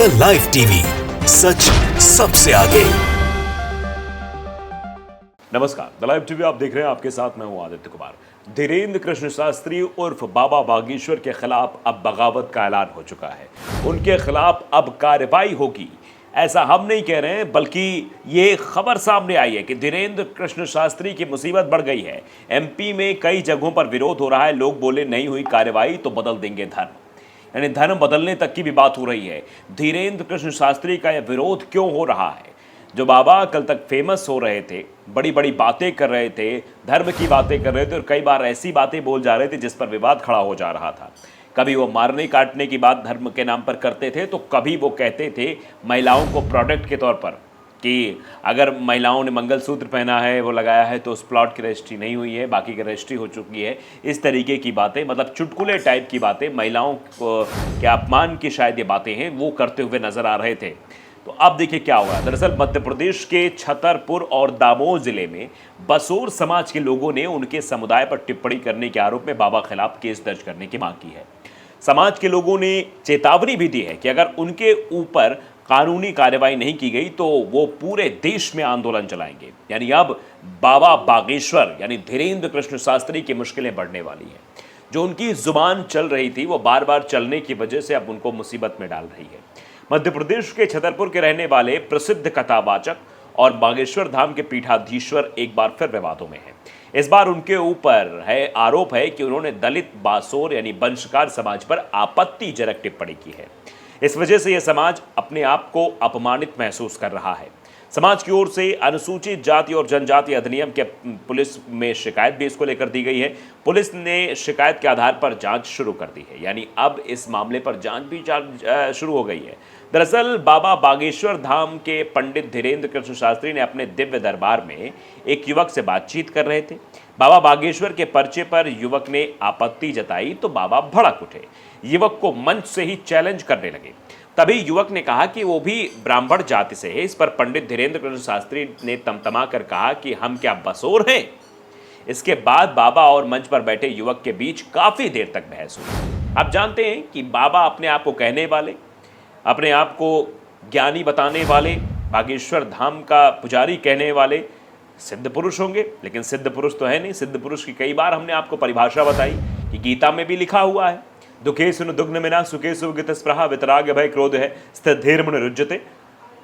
The live TV, सच सबसे आगे। नमस्कार, द लाइव टीवी आप देख रहे हैं। आपके साथ मैं हूं आदित्य कुमार। धीरेन्द्र कृष्ण शास्त्री उर्फ बाबा बागेश्वर के खिलाफ अब बगावत का ऐलान हो चुका है। उनके खिलाफ अब कार्रवाई होगी। ऐसा हम नहीं कह रहे हैं, बल्कि ये खबर सामने आई है कि धीरेन्द्र कृष्ण शास्त्री की मुसीबत बढ़ गई है। एमपी में कई जगहों पर विरोध हो रहा है। लोग बोले नहीं हुई कार्रवाई तो बदल देंगे धर्म, यानी धर्म बदलने तक की भी बात हो रही है। धीरेन्द्र कृष्ण शास्त्री का यह विरोध क्यों हो रहा है? जो बाबा कल तक फेमस हो रहे थे, बड़ी बड़ी बातें कर रहे थे, धर्म की बातें कर रहे थे और कई बार ऐसी बातें बोल जा रहे थे जिस पर विवाद खड़ा हो जा रहा था। कभी वो मारने काटने की बात धर्म के नाम पर करते थे, तो कभी वो कहते थे महिलाओं को प्रोडक्ट के तौर पर कि अगर महिलाओं ने मंगलसूत्र पहना है, वो लगाया है, तो उस प्लॉट की रजिस्ट्री नहीं हुई है, बाकी की रजिस्ट्री हो चुकी है। इस तरीके की बातें, मतलब चुटकुले टाइप की बातें, महिलाओं के अपमान की शायद ये बातें हैं, वो करते हुए नजर आ रहे थे। तो अब देखिए क्या हुआ। दरअसल मध्य प्रदेश के छतरपुर और दामोह जिले में बसोर समाज के लोगों ने उनके समुदाय पर टिप्पणी करने के आरोप में बाबा खिलाफ केस दर्ज करने की मांग की है। समाज के लोगों ने चेतावनी भी दी है कि अगर उनके ऊपर कानूनी कार्रवाई नहीं की गई तो वो पूरे देश में आंदोलन चलाएंगे। यानी अब बाबा बागेश्वर यानी धीरेन्द्र कृष्ण शास्त्री की मुश्किलें बढ़ने वाली हैं। जो उनकी जुबान चल रही थी, वो बार बार चलने की वजह से अब उनको मुसीबत में डाल रही है। मध्य प्रदेश के छतरपुर के रहने वाले प्रसिद्ध कथावाचक और बागेश्वर धाम के पीठाधीश्वर एक बार फिर विवादों में हैं। इस बार उनके ऊपर आरोप है कि उन्होंने दलित बासोर यानी वंशकार समाज पर आपत्तिजनक टिप्पणी की है। इस वजह से यह समाज अपने आप को अपमानित महसूस कर रहा है। समाज की ओर से अनुसूचित जाति और जनजाति अधिनियम के पुलिस में शिकायत भी इसको लेकर दी गई है। पुलिस ने शिकायत के आधार पर जांच शुरू कर दी है, यानी अब इस मामले पर जांच भी शुरू हो गई है। दरअसल बाबा बागेश्वर धाम के पंडित धीरेन्द्र कृष्ण शास्त्री ने अपने दिव्य दरबार में एक युवक से बातचीत कर रहे थे। बाबा बागेश्वर के पर्चे पर युवक ने आपत्ति जताई तो बाबा भड़क उठे, युवक को मंच से ही चैलेंज करने लगे। तभी युवक ने कहा कि वो भी ब्राह्मण जाति से है। इस पर पंडित धीरेन्द्र कृष्ण शास्त्री ने तमतमा कर कहा कि हम क्या बसोर हैं? इसके बाद बाबा और मंच पर बैठे युवक के बीच काफी देर तक बहस हुई। आप जानते हैं कि बाबा अपने आप को कहने वाले, अपने आप को ज्ञानी बताने वाले, बागेश्वर धाम का पुजारी कहने वाले सिद्ध पुरुष होंगे, लेकिन सिद्ध पुरुष तो है नहीं। सिद्ध पुरुष की कई बार हमने आपको परिभाषा बताई कि गीता में भी लिखा हुआ है, दुखेषु न दुग्धमिना सुखेषु गीतस्पृहा वितराग भय क्रोध है स्थिरधीर्मण रुज्यते।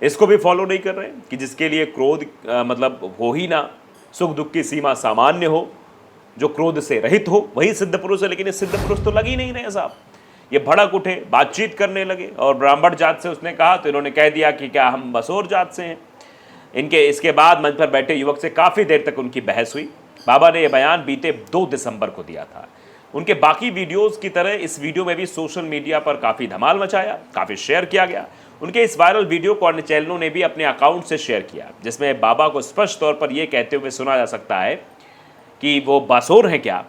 इसको भी फॉलो नहीं कर रहे कि जिसके लिए क्रोध मतलब हो ही ना, सुख दुख की सीमा सामान्य हो, जो क्रोध से रहित हो, वही सिद्ध पुरुष है। लेकिन ये सिद्ध पुरुष तो लग ही नहीं रहे साहब। ये भड़क उठे, बातचीत करने लगे और ब्राह्मण जात से उसने कहा तो इन्होंने कह दिया कि क्या हम बसोर जात से हैं। इसके बाद मंच पर बैठे युवक से काफ़ी देर तक उनकी बहस हुई। बाबा ने यह बयान बीते 2 दिसंबर को दिया था। उनके बाकी वीडियोस की तरह इस वीडियो में भी सोशल मीडिया पर काफ़ी धमाल मचाया, काफ़ी शेयर किया गया। उनके इस वायरल वीडियो को अन्य चैनलों ने भी अपने अकाउंट से शेयर किया, जिसमें बाबा को स्पष्ट तौर पर यह कहते हुए सुना जा सकता है कि वो बसोर हैं क्या।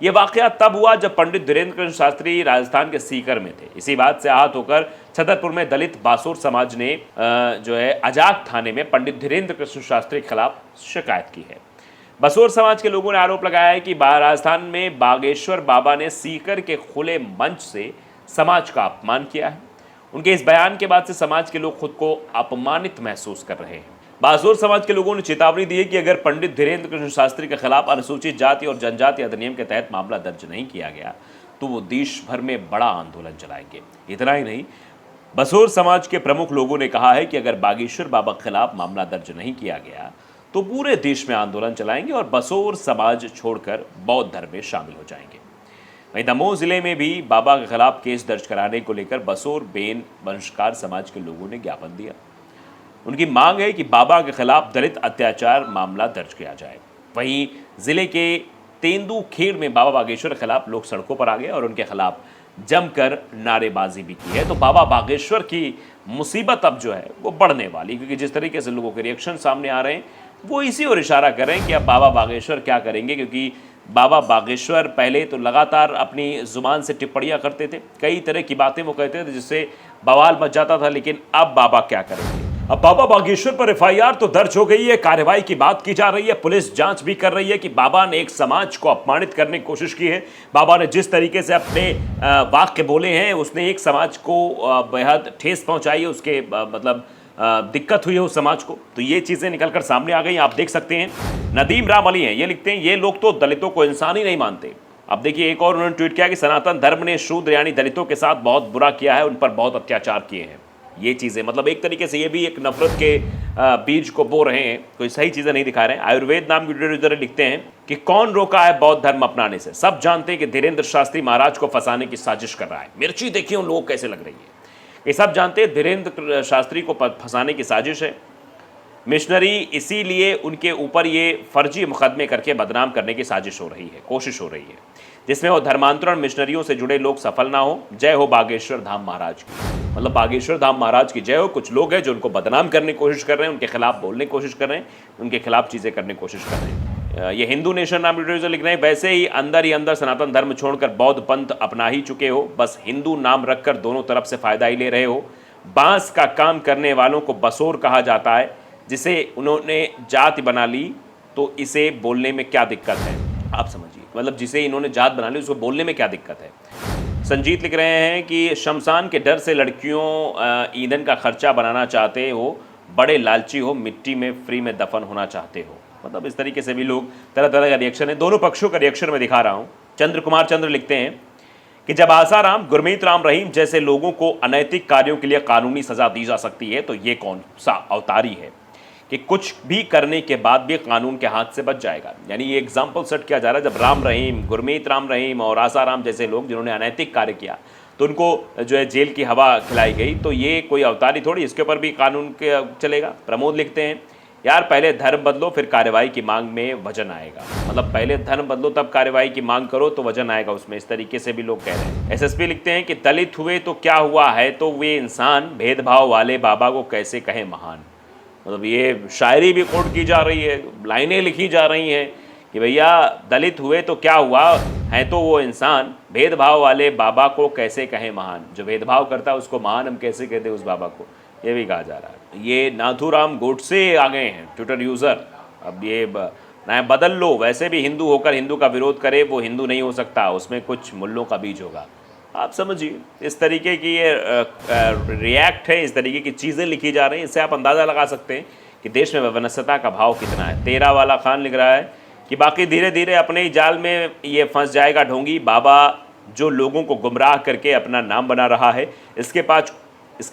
ये वाकया तब हुआ जब पंडित धीरेन्द्र कृष्ण शास्त्री राजस्थान के सीकर में थे। इसी बात से आहत होकर छतरपुर में दलित बासोर समाज ने अजाक थाने में पंडित धीरेन्द्र कृष्ण शास्त्री के खिलाफ शिकायत की है। बसोर समाज के लोगों ने आरोप लगाया है कि राजस्थान में बागेश्वर बाबा ने सीकर के खुले मंच से समाज का अपमान किया है। उनके इस बयान के बाद से समाज के लोग खुद को अपमानित महसूस कर रहे हैं। बासोर समाज के लोगों ने चेतावनी दी है कि अगर पंडित धीरेन्द्र कृष्ण शास्त्री के खिलाफ अनुसूचित जाति और जनजाति अधिनियम के तहत मामला दर्ज नहीं किया गया तो वो देश भर में बड़ा आंदोलन चलाएंगे। इतना ही नहीं, बसोर समाज के प्रमुख लोगों ने कहा है कि अगर बागेश्वर बाबा के खिलाफ मामला दर्ज नहीं किया गया तो पूरे देश में आंदोलन चलाएंगे और बसोर समाज छोड़कर बौद्ध धर्म में शामिल हो जाएंगे। वहीं दमोह जिले में भी बाबा के खिलाफ केस दर्ज कराने को लेकर बसोर बेन वंशकार समाज के लोगों ने ज्ञापन दिया। उनकी मांग है कि बाबा के खिलाफ दलित अत्याचार मामला दर्ज किया जाए। वहीं जिले के तेंदुखेड़ में बाबा बागेश्वर के खिलाफ लोग सड़कों पर आ गए और उनके खिलाफ जमकर नारेबाजी भी की है। तो बाबा बागेश्वर की मुसीबत अब जो है वो बढ़ने वाली, क्योंकि जिस तरीके से लोगों के रिएक्शन सामने आ रहे हैं वो इसी ओर इशारा कर रहे हैं कि अब बाबा बागेश्वर क्या करेंगे। क्योंकि बाबा बागेश्वर पहले तो लगातार अपनी जुबान से टिप्पणियां करते थे, कई तरह की बातें वो कहते थे जिससे बवाल मच जाता था, लेकिन अब बाबा क्या करेंगे। अब बाबा बागेश्वर पर एफआईआर तो दर्ज हो गई है, कार्रवाई की बात की जा रही है, पुलिस जांच भी कर रही है कि बाबा ने एक समाज को अपमानित करने की कोशिश की है। बाबा ने जिस तरीके से अपने वाक्य बोले हैं, उसने एक समाज को बेहद ठेस पहुंचाई है, उसके मतलब दिक्कत हुई है उस समाज को। तो ये चीजें निकलकर सामने आ गई, आप देख सकते हैं। नदीम राम अली हैं, ये लिखते हैं ये लोग तो दलितों को इंसान ही नहीं मानते। अब देखिए एक और उन्होंने ट्वीट किया कि सनातन धर्म ने शूद्र यानी दलितों के साथ बहुत बुरा किया है, उन पर बहुत अत्याचार किए हैं। ये चीज़ें मतलब एक तरीके से ये भी एक नफरत के बीज को बो रहे हैं, कोई सही चीज़ें नहीं दिखा रहे हैं। आयुर्वेद नाम की यूजर लिखते हैं कि कौन रोका है बौद्ध धर्म अपनाने से, सब जानते हैं कि धीरेन्द्र शास्त्री महाराज को फंसाने की साजिश कर रहा है। मिर्ची देखिए उन लोगों को कैसे लग रही है, ये सब जानते हैं धीरेन्द्र शास्त्री को फंसाने की साजिश है। मिशनरी इसीलिए उनके ऊपर ये फर्जी मुकदमे करके बदनाम करने की साजिश हो रही है, कोशिश हो रही है, जिसमें वो धर्मांतरण मिशनरियों से जुड़े लोग सफल ना हो। जय हो बागेश्वर धाम महाराज की, मतलब बागेश्वर धाम महाराज की जय हो। कुछ लोग हैं जो उनको बदनाम करने की कोशिश कर रहे हैं, उनके खिलाफ बोलने की कोशिश कर रहे हैं, उनके खिलाफ चीज़ें करने की कोशिश कर रहे हैं। ये हिंदू नेशन नाम वीडियो लिख रहे हैं, वैसे ही अंदर सनातन धर्म छोड़कर बौद्ध पंथ अपना ही चुके हो, बस हिंदू नाम रखकर दोनों तरफ से फायदा ही ले रहे हो। बांस का काम करने वालों को बसोर कहा जाता है, जिसे उन्होंने जाति बना ली, तो इसे बोलने में क्या दिक्कत है, आप समझिए। मतलब जिसे इन्होंने जात बना ली उसको बोलने में क्या दिक्कत है। संजीत लिख रहे हैं कि शमशान के डर से लड़कियों ईंधन का खर्चा बनाना चाहते हो, बड़े लालची हो, मिट्टी में फ्री में दफन होना चाहते हो। मतलब इस तरीके से भी लोग तरह तरह का रिएक्शन है, दोनों पक्षों का रिएक्शन मैं दिखा रहा हूँ। चंद्र कुमार चंद्र लिखते हैं कि जब आसाराम, गुरमीत राम रहीम जैसे लोगों को अनैतिक कार्यों के लिए कानूनी सजा दी जा सकती है, तो ये कौन सा अवतारी है कि कुछ भी करने के बाद भी कानून के हाथ से बच जाएगा। यानी ये एग्जाम्पल सेट किया जा रहा है, जब राम रहीम, गुरमीत राम रहीम और आसाराम जैसे लोग जिन्होंने अनैतिक कार्य किया तो उनको जो है जेल की हवा खिलाई गई, तो ये कोई अवतारी थोड़ी, इसके ऊपर भी कानून के चलेगा। प्रमोद लिखते हैं यार पहले धर्म बदलो फिर कार्रवाई की मांग में वजन आएगा। मतलब पहले धर्म बदलो तब कार्रवाई की मांग करो तो वजन आएगा उसमें, इस तरीके से भी लोग कह रहे हैं। एसएसपी लिखते हैं कि दलित हुए तो क्या हुआ है, तो वे इंसान, भेदभाव वाले बाबा को कैसे कहें महान। मतलब ये शायरी भी कोट की जा रही है, लाइनें लिखी जा रही हैं कि भैया दलित हुए तो क्या हुआ है, तो वो इंसान, भेदभाव वाले बाबा को कैसे कहें महान। जो भेदभाव करता है उसको महान हम कैसे कहते उस बाबा को, ये भी कहा जा रहा है। ये नाथूराम गोडसे आ गए हैं ट्विटर यूज़र, अब ये ना बदल लो, वैसे भी हिंदू होकर हिंदू का विरोध करे वो हिंदू नहीं हो सकता, उसमें कुछ मूल्यों का बीज होगा। आप समझिए इस तरीके की ये रिएक्ट है, इस तरीके की चीज़ें लिखी जा रही हैं, इससे आप अंदाज़ा लगा सकते हैं कि देश में वैमनस्यता का भाव कितना है। 13 वाला खान लिख रहा है कि बाकी धीरे धीरे अपने ही जाल में ये फंस जाएगा ढोंगी। बाबा जो लोगों को गुमराह करके अपना नाम बना रहा है, इसके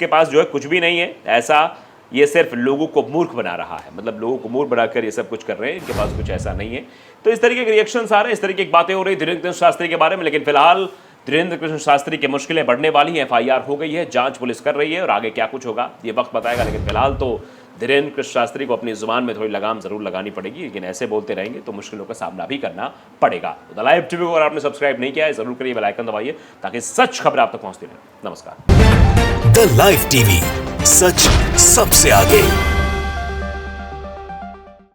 पास जो है कुछ भी नहीं है ऐसा, ये सिर्फ लोगों को मूर्ख बना रहा है। मतलब लोगों को मूर्ख बनाकर ये सब कुछ कर रहे हैं, इनके पास कुछ ऐसा नहीं है। तो इस तरीके के रिएक्शंस आ रहे हैं, इस तरीके की बातें हो रही धीरेन्द्र कृष्ण शास्त्री के बारे में। लेकिन फिलहाल धीरेन्द्र कृष्ण शास्त्री की मुश्किलें बढ़ने वाली हैं, एफआईआर हो गई है, जांच पुलिस कर रही है और आगे क्या कुछ होगा ये वक्त बताएगा। लेकिन फिलहाल तो धीरेन्द्र कृष्ण शास्त्री को अपनी जुबान में थोड़ी लगाम जरूर लगानी पड़ेगी, लेकिन ऐसे बोलते रहेंगे तो मुश्किलों का सामना भी करना पड़ेगा। द लाइव टीवी को अगर आपने सब्सक्राइब नहीं किया है जरूर करिए, बेल आइकन दबाइए ताकि सच खबर आप तक पहुंचती रहे। नमस्कार। द लाइव टीवी, सच सबसे आगे।